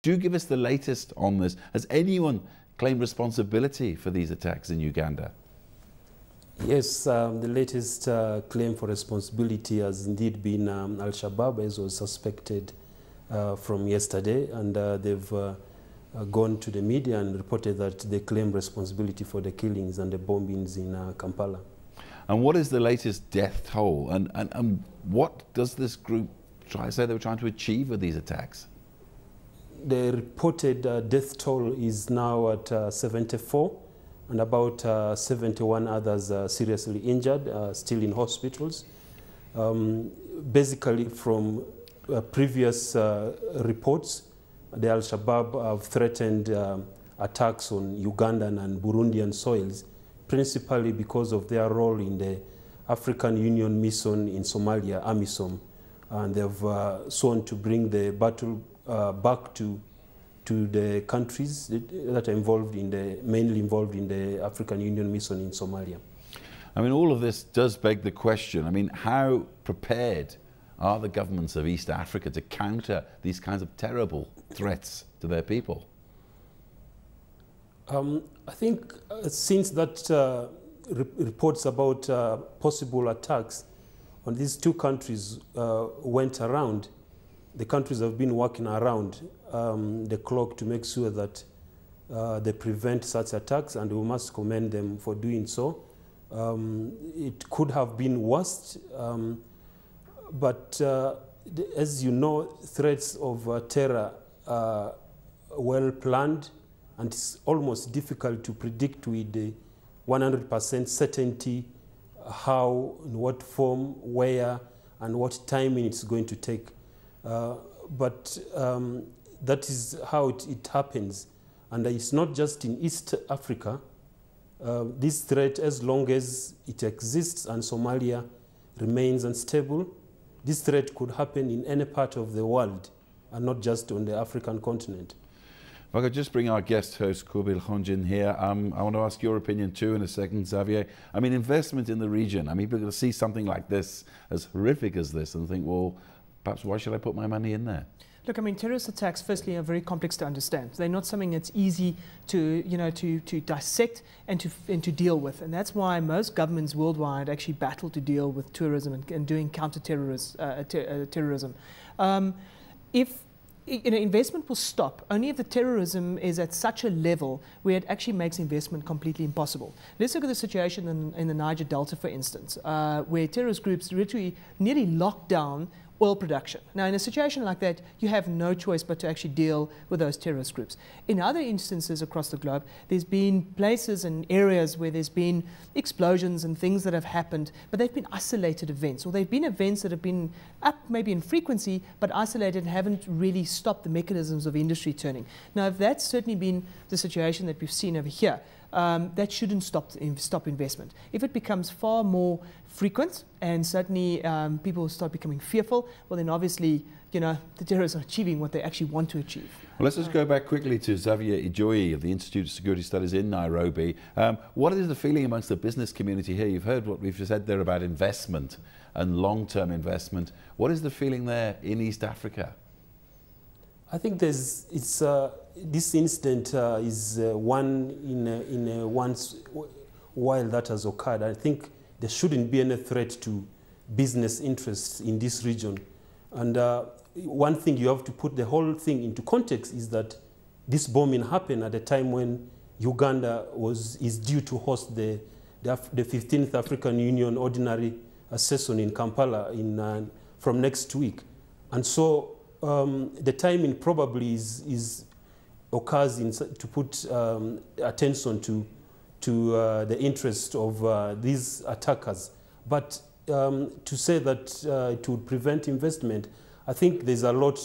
Do give us the latest on this. Has anyone claimed responsibility for these attacks in Uganda? Yes, the latest claim for responsibility has indeed been Al-Shabaab, as was suspected from yesterday, and they've gone to the media and reported that they claim responsibility for the killings and the bombings in Kampala. And what is the latest death toll? And what does this group say they were trying to achieve with these attacks? The reported death toll is now at 74, and about 71 others are seriously injured, still in hospitals. Basically, from previous reports, the Al-Shabaab have threatened attacks on Ugandan and Burundian soils, principally because of their role in the African Union mission in Somalia, AMISOM. And they've sworn to bring the battle back to the countries that are involved in mainly involved in the African Union mission in Somalia. I mean, all of this does beg the question. I mean, how prepared are the governments of East Africa to counter these kinds of terrible threats to their people? I think since that reports about possible attacks on these two countries went around, the countries have been working around the clock to make sure that they prevent such attacks, and we must commend them for doing so. It could have been worse, but as you know, threats of terror are well planned, and it's almost difficult to predict with the 100% certainty how, in what form, where, and what timing it's going to take. But that is how it happens. And it's not just in East Africa. This threat, as long as it exists and Somalia remains unstable, this threat could happen in any part of the world and not just on the African continent. If I could just bring our guest host, Kubil Khonjin, here. I want to ask your opinion too in a second, Xavier. I mean, investment in the region. I mean, people see something like this, as horrific as this, and think, well, perhaps why should I put my money in there? Look, I mean, terrorist attacks, firstly, are very complex to understand. They're not something that's easy to, to dissect and to deal with. And that's why most governments worldwide actually battle to deal with terrorism and doing counter-terrorism. If investment will stop only if the terrorism is at such a level where it actually makes investment completely impossible. Let's look at the situation in the Niger Delta, for instance, where terrorist groups literally nearly locked down oil production. Now, in a situation like that, you have no choice but to actually deal with those terrorist groups. In other instances across the globe, there's been places and areas where there's been explosions and things that have happened, but they've been isolated events, or they've been events that have been up maybe in frequency, but isolated and haven't really stopped the mechanisms of industry turning. Now, if that's certainly been the situation that we've seen over here, that shouldn't stop investment. If it becomes far more frequent and certainly people start becoming fearful, well then obviously, the terrorists are achieving what they actually want to achieve. Well, let's just go back quickly to Xavier Ejoki of the Institute of Security Studies in Nairobi. What is the feeling amongst the business community here? You've heard what we've said there about investment and long-term investment. What is the feeling there in East Africa? I think this incident is one in once while that has occurred. I think there shouldn't be any threat to business interests in this region. And one thing you have to put the whole thing into context is that this bombing happened at a time when Uganda is due to host the 15th African Union Ordinary Session in Kampala from next week. And so the timing probably occurs to put attention to the interest of these attackers. But to say that it would prevent investment, I think there's a lot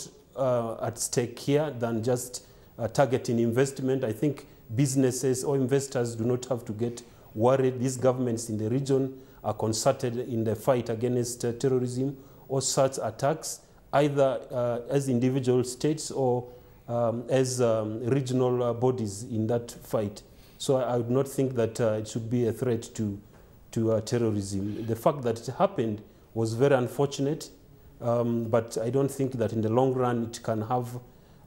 at stake here than just targeting investment. I think businesses or investors do not have to get worried. These governments in the region are concerted in the fight against terrorism or such attacks, either as individual states or as regional bodies in that fight. So I would not think that it should be a threat to terrorism. The fact that it happened was very unfortunate, but I don't think that in the long run it can have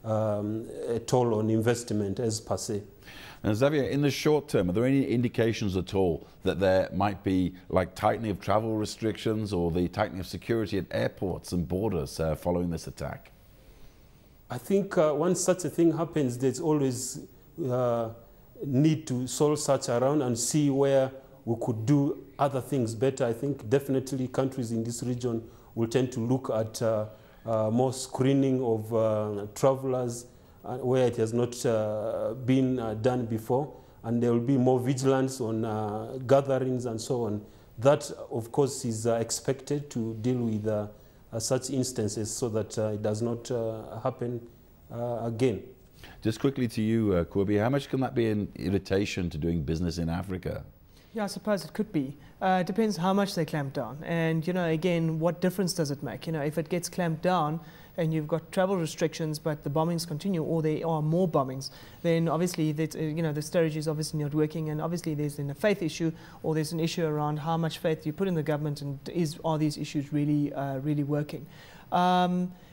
a toll on investment as per se. And Xavier, in the short term, are there any indications at all that there might be like tightening of travel restrictions or the tightening of security at airports and borders following this attack? I think once such a thing happens, there's always need to solve such around and see where we could do other things better. I think definitely countries in this region will tend to look at more screening of travelers where it has not been done before, and there will be more vigilance on gatherings and so on. That, of course, is expected to deal with such instances so that it does not happen again. Just quickly to you, Kwabi, how much can that be an irritation to doing business in Africa? Yeah, I suppose it could be. It depends how much they clamp down. And, you know, again, what difference does it make? You know, if it gets clamped down and you've got travel restrictions, but the bombings continue, or there are more bombings, then obviously that, you know, the strategy is obviously not working, and obviously there's then a faith issue, or there's an issue around how much faith you put in the government, and are these issues really, really working?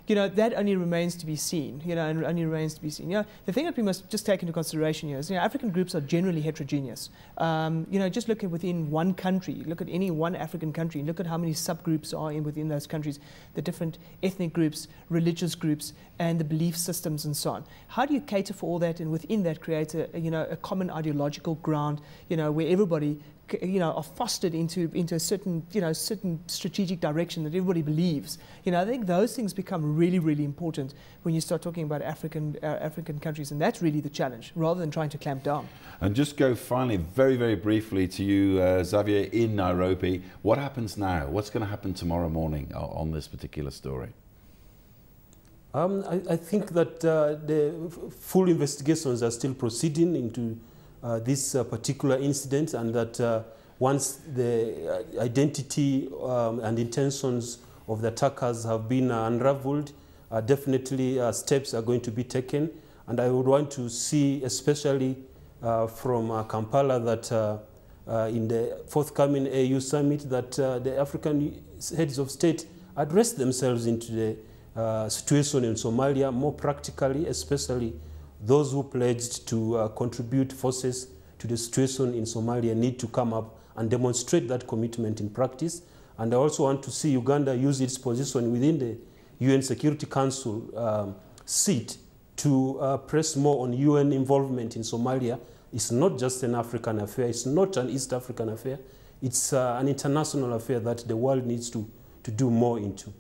You know, that only remains to be seen, you know, and only remains to be seen. You know, the thing that we must just take into consideration here is, you know, African groups are generally heterogeneous. You know, just look at within one country, look at any one African country, look at how many subgroups are within those countries, the different ethnic groups, religious groups, and the belief systems and so on. How do you cater for all that, and within that create a, you know, a common ideological ground, you know, where everybody, you know, are fostered into a certain, you know, certain strategic direction that everybody believes. You know, I think those things become really, really important when you start talking about African countries, and that's really the challenge, rather than trying to clamp down. And just go finally, very, very briefly to you, Xavier, in Nairobi. What happens now? What's going to happen tomorrow morning on this particular story? I think that the full investigations are still proceeding into this particular incident, and that once the identity and intentions of the attackers have been unraveled, definitely steps are going to be taken. And I would want to see, especially from Kampala, that in the forthcoming AU summit, that the African heads of state address themselves into the situation in Somalia more practically, especially those who pledged to contribute forces to the situation in Somalia need to come up and demonstrate that commitment in practice. And I also want to see Uganda use its position within the UN Security Council seat to press more on UN involvement in Somalia. It's not just an African affair, it's not an East African affair, it's an international affair that the world needs to do more into.